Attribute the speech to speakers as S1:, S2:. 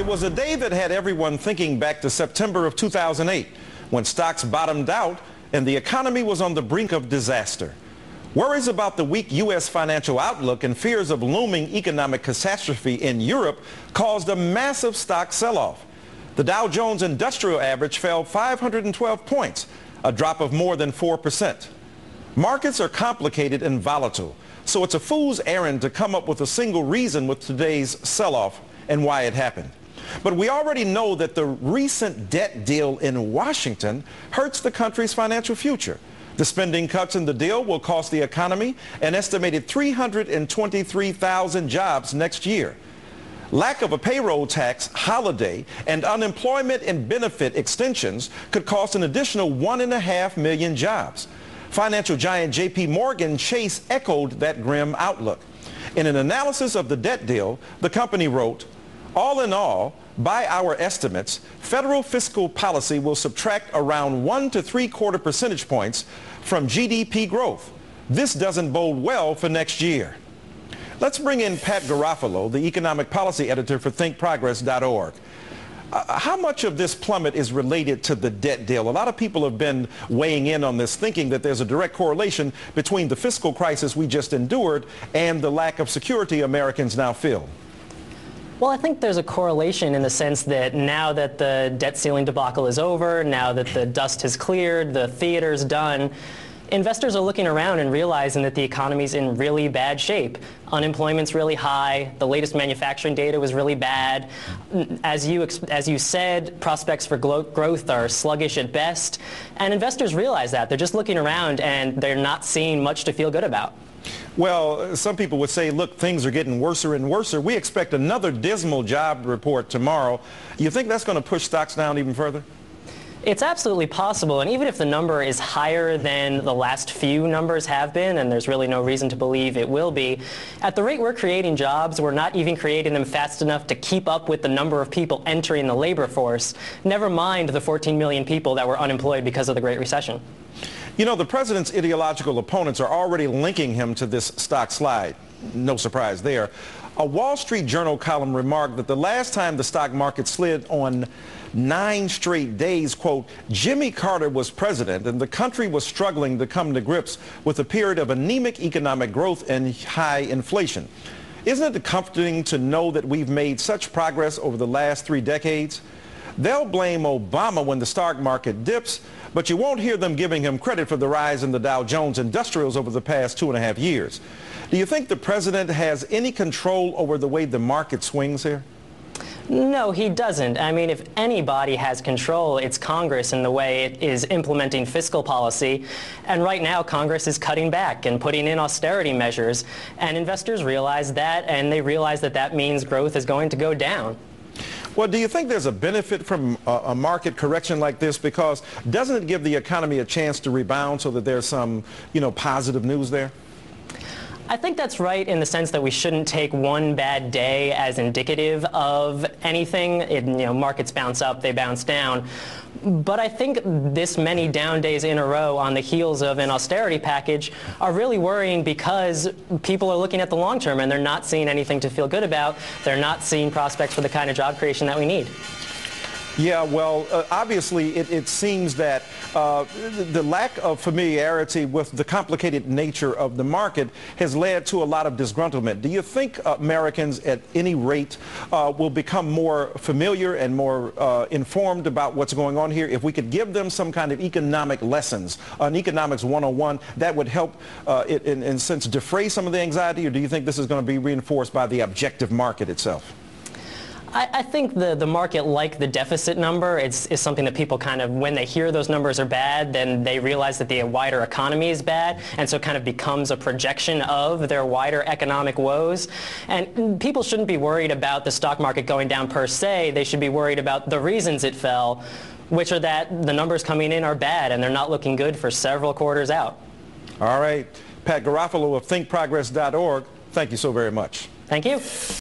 S1: It was a day that had everyone thinking back to September of 2008, when stocks bottomed out and the economy was on the brink of disaster. Worries about the weak U.S. financial outlook and fears of looming economic catastrophe in Europe caused a massive stock sell-off. The Dow Jones Industrial Average fell 512 points, a drop of more than 4%. Markets are complicated and volatile, so it's a fool's errand to come up with a single reason with today's sell-off and why it happened. But we already know that the recent debt deal in Washington hurts the country's financial future. The spending cuts in the deal will cost the economy an estimated 323,000 jobs next year. Lack of a payroll tax holiday and unemployment and benefit extensions could cost an additional 1.5 million jobs. Financial giant J.P. Morgan Chase echoed that grim outlook. In an analysis of the debt deal, the company wrote, "All in all, by our estimates, federal fiscal policy will subtract around 1 to 3/4 percentage points from GDP growth. This doesn't bode well for next year." Let's bring in Pat Garofalo, the economic policy editor for thinkprogress.org. How much of this plummet is related to the debt deal? A lot of people have been weighing in on this, thinking that there's a direct correlation between the fiscal crisis we just endured and the lack of security Americans now feel.
S2: Well, I think there's a correlation in the sense that now that the debt ceiling debacle is over, now that the dust has cleared, the theater's done, investors are looking around and realizing that the economy's in really bad shape. Unemployment's really high. The latest manufacturing data was really bad. As you said, prospects for growth are sluggish at best. And investors realize that. They're just looking around and they're not seeing much to feel good about.
S1: Well, some people would say, look, things are getting worse and worse. We expect another dismal job report tomorrow. You think that's going to push stocks down even further?
S2: It's absolutely possible, and even if the number is higher than the last few numbers have been, and there's really no reason to believe it will be, at the rate we're creating jobs, we're not even creating them fast enough to keep up with the number of people entering the labor force, never mind the 14 million people that were unemployed because of the Great Recession.
S1: You know, the president's ideological opponents are already linking him to this stock slide. No surprise there. A Wall Street Journal column remarked that the last time the stock market slid on 9 straight days, quote, Jimmy Carter was president and the country was struggling to come to grips with a period of anemic economic growth and high inflation. Isn't it comforting to know that we've made such progress over the last 3 decades? They'll blame Obama when the stock market dips, but you won't hear them giving him credit for the rise in the Dow Jones Industrials over the past 2.5 years. Do you think the president has any control over the way the market swings here?
S2: No, he doesn't. I mean, if anybody has control, it's Congress in the way it is implementing fiscal policy. And right now, Congress is cutting back and putting in austerity measures. And investors realize that, and they realize that that means growth is going to go down.
S1: Well, do you think there's a benefit from a market correction like this? Because doesn't it give the economy a chance to rebound so that there's some, positive news there?
S2: I think that's right in the sense that we shouldn't take one bad day as indicative of anything. Markets bounce up, they bounce down. But I think this many down days in a row on the heels of an austerity package are really worrying because people are looking at the long term and they're not seeing anything to feel good about. They're not seeing prospects for the kind of job creation that we need.
S1: Yeah, well, obviously it seems that the lack of familiarity with the complicated nature of the market has led to a lot of disgruntlement. Do you think Americans at any rate will become more familiar and more informed about what's going on here? If we could give them some kind of economic lessons, an economics 101, that would help in a sense defray some of the anxiety, or do you think this is going to be reinforced by the objective market itself?
S2: I think the market, like the deficit number, is something that people kind of, when they hear those numbers are bad, then they realize that the wider economy is bad, and so it kind of becomes a projection of their wider economic woes. And people shouldn't be worried about the stock market going down per se. They should be worried about the reasons it fell, which are that the numbers coming in are bad, and they're not looking good for several quarters out.
S1: All right. Pat Garofalo of thinkprogress.org, thank you so very much.
S2: Thank you.